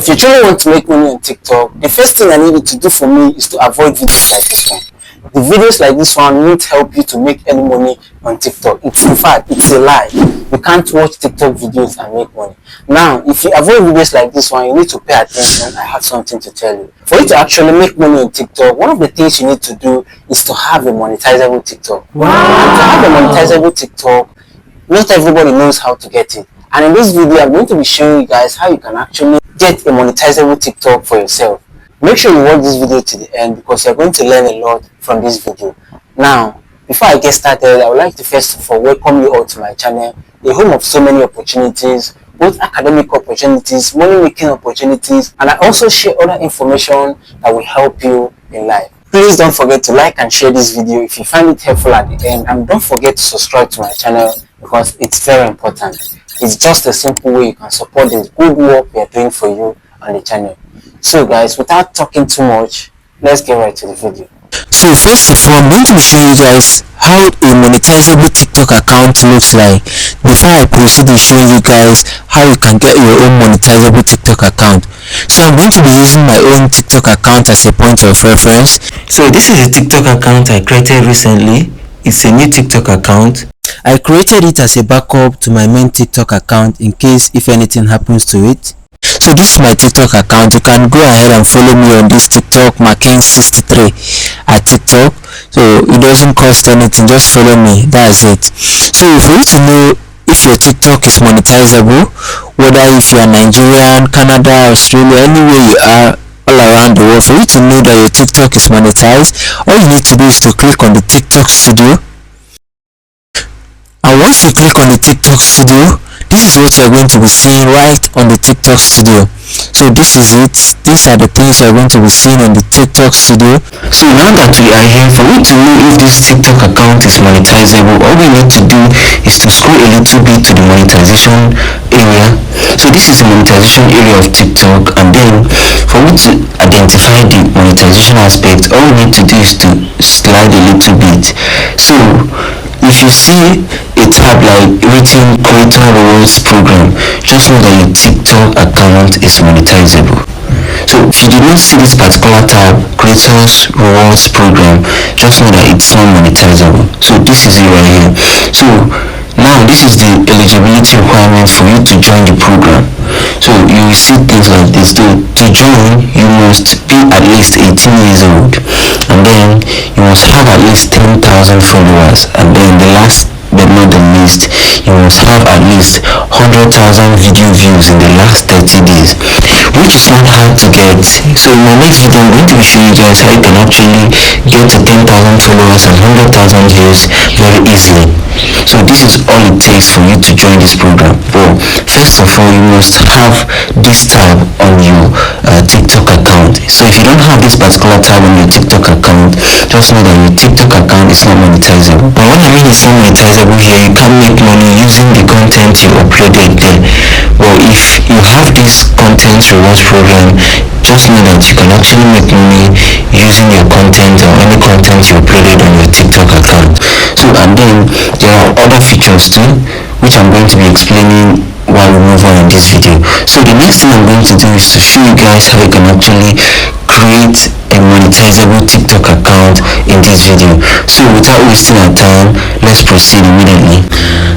If you truly want to make money on TikTok, the first thing I need you to do for me is to avoid videos like this one. The videos like this one won't help you to make any money on TikTok. In fact, it's a lie. You can't watch TikTok videos and make money. Now, if you avoid videos like this one, you need to pay attention. I have something to tell you. For you to actually make money on TikTok, one of the things you need to do is to have a monetizable TikTok. Wow. And to have a monetizable TikTok, not everybody knows how to get it. And in this video, I'm going to be showing you guys how you can actually get a monetizable TikTok for yourself. Make sure you watch this video to the end because you're going to learn a lot from this video. Now, before I get started, I would like to first of all welcome you all to my channel, the home of so many opportunities, both academic opportunities, money-making opportunities, and I also share other information that will help you in life. Please don't forget to like and share this video if you find it helpful at the end, and don't forget to subscribe to my channel because it's very important. It's just a simple way you can support the good work we are doing for you on the channel. So guys, without talking too much, let's get right to the video. So first of all, I'm going to be showing you guys how a monetizable TikTok account looks like before I proceed in showing you guys how you can get your own monetizable TikTok account. So I'm going to be using my own TikTok account as a point of reference. So this is a TikTok account I created recently. It's a new TikTok account. I created it as a backup to my main TikTok account in case if anything happens to it. So this is my TikTok account. You can go ahead and follow me on this TikTok, Maken63 at TikTok. So it doesn't cost anything, just follow me, that's it. So for you to know if your TikTok is monetizable, whether if you are Nigerian, Canada, Australia, anywhere you are all around the world, for you to know that your TikTok is monetized, all you need to do is to click on the TikTok studio. And once you click on the TikTok studio, this is what you're going to be seeing right on the TikTok studio. So this is it. These are the things you're going to be seeing on the TikTok studio. So now that we are here, for you to know if this TikTok account is monetizable, all we need to do is to scroll a little bit to the monetization area. So this is the monetization area of TikTok, and then for you to identify the monetization aspect, all we need to do is to slide a little bit. So if you see a tab like written creator rewards program, just know that your TikTok account is monetizable. So if you do not see this particular tab, creators rewards program, just know that it's not monetizable. So this is it right here. So now this is the eligibility requirement for you to join the program. So you will see things like this. To join, you must be at least 18 years old, and then you must have at least 10,000 followers, and then the last but not the least, you must have at least 100,000 video views in the last 30 days, which is not hard to get. So in my next video, I'm going to be showing you guys how you can actually get to 10,000 followers and 100,000 views very easily. So this is all it takes for you to join this program. But first of all, you must have this tab on your TikTok account. So if you don't have this particular tab on your TikTok account, just know that your TikTok account is not monetizable. But what I mean is not monetizable here, you can't make money using the content you uploaded there. But if you have this content rewards program, just know that you can actually make money using your content or any content you uploaded on your TikTok account. So and then there are other features too, which I'm going to be explaining while we move on in this video. So the next thing I'm going to do is to show you guys how you can actually create a monetizable TikTok account in this video. So without wasting our time, let's proceed immediately.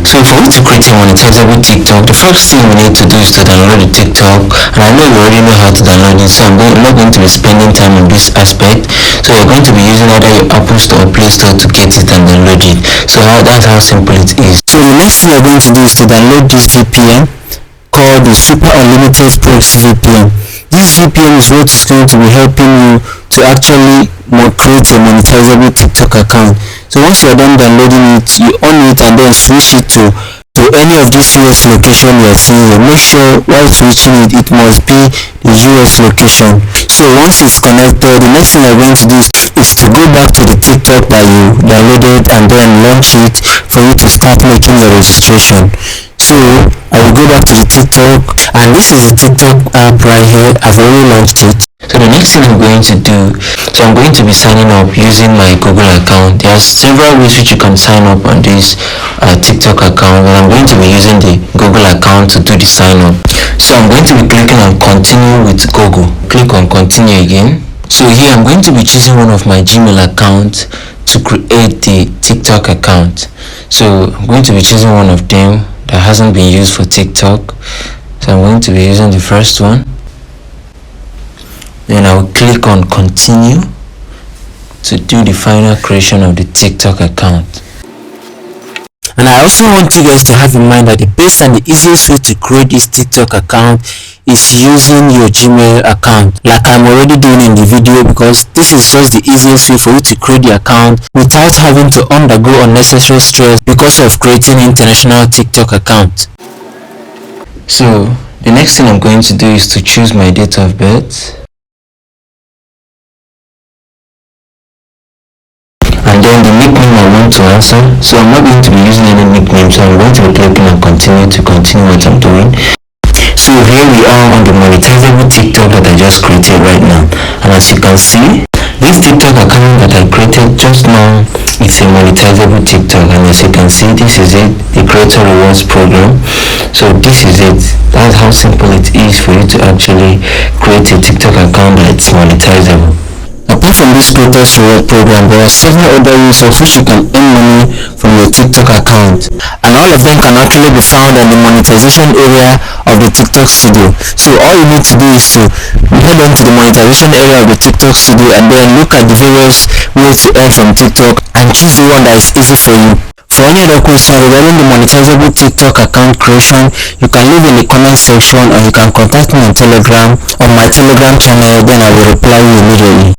So for you to create a monetizable TikTok, the first thing we need to do is to download the TikTok, and I know you already know how to download it, so I'm not going to be spending time on this aspect. So you're going to be using either your Apple Store or Play Store to get it and download it. So that's how simple it is. So the next thing you're going to do is to download this VPN called the Super Unlimited Proxy VPN. This VPN is what is going to be helping you to actually create a monetizable TikTok account. So once you're done downloading it, you on it and then switch it to any of these US location you are seeing here. Make sure while switching it, it must be the US location. So once it's connected, the next thing you're going to do is to go back to the TikTok that you downloaded and then launch it for you to start making your registration. So I will go back to the TikTok, and this is the TikTok app right here. I've already launched it. So the next thing I'm going to do, so I'm going to be signing up using my Google account. There's several ways which you can sign up on this TikTok account, and I'm going to be using the Google account to do the sign up. So I'm going to be clicking on continue with Google. Click on continue again. So here I'm going to be choosing one of my Gmail accounts to create the TikTok account. So I'm going to be choosing one of them that hasn't been used for TikTok. So I'm going to be using the first one. Then I will click on continue to do the final creation of the TikTok account. And I also want you guys to have in mind that the best and the easiest way to create this TikTok account is using your Gmail account, like I'm already doing in the video, because this is just the easiest way for you to create the account without having to undergo unnecessary stress because of creating an international TikTok account. So the next thing I'm going to do is to choose my date of birth. And then the nickname I want to answer. So I'm not going to be using any nickname, so I'm going to be clicking on continue to continue what I'm doing. So here we are on the monetizable TikTok that I just created right now. And as you can see, this TikTok account that I created just now, it's a monetizable TikTok. And as you can see, this is it, the creator rewards program. So this is it. That's how simple it is for you to actually create a TikTok account that's monetizable. Apart from this creators reward program, there are several other ways of which you can earn money from your TikTok account, and all of them can actually be found in the monetization area of the TikTok studio. So all you need to do is to head on to the monetization area of the TikTok studio and then look at the various ways to earn from TikTok and choose the one that is easy for you. For any other question regarding the monetizable TikTok account creation, you can leave in the comment section, or you can contact me on Telegram on my Telegram channel, then I will reply you immediately.